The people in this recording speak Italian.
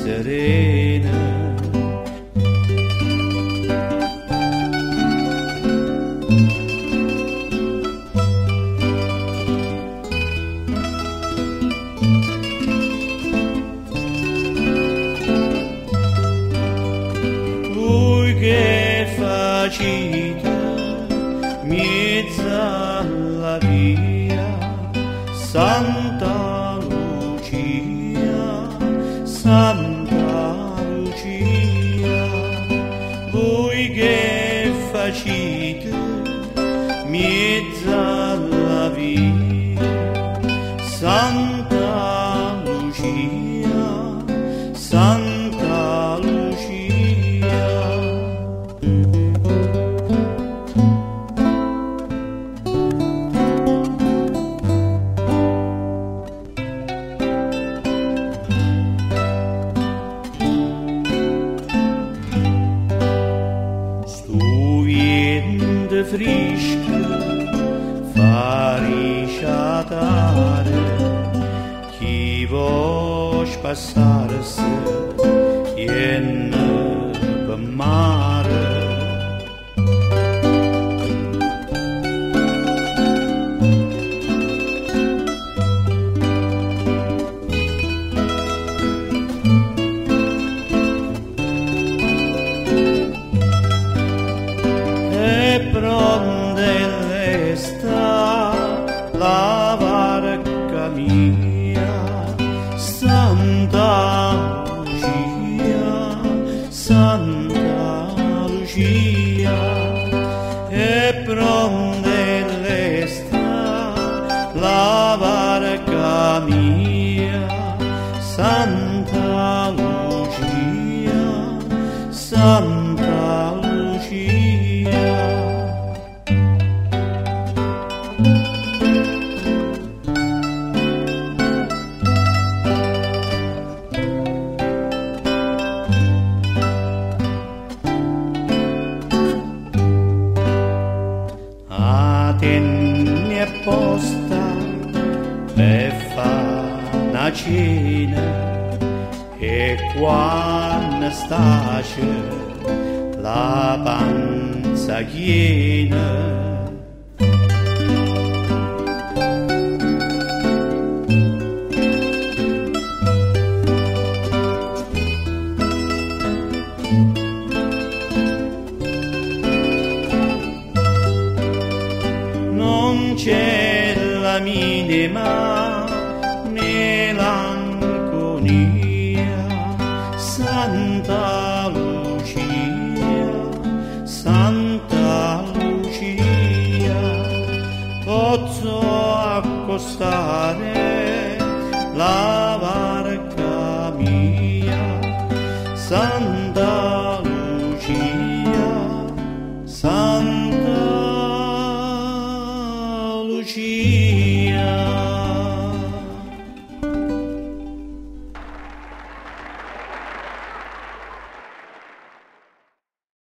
serena. Voi che facite mezza alla via, Santa Lucia, Santa Lucia, voi che facite mezza alla via, Santa Lucia, Santa Lucia. Frisca fa risciatare chi vuol passarsi in per mare. Pronde sta la barca mia, Santa Lucia, Santa Lucia, e pronde sta la barca mia, Santa Lucia, Santa Lucia. Tenni apposta per fa' una cena e quando stace la panza piena. Non c'è la minima melanconia, Santa Lucia, Santa Lucia, posso accostare la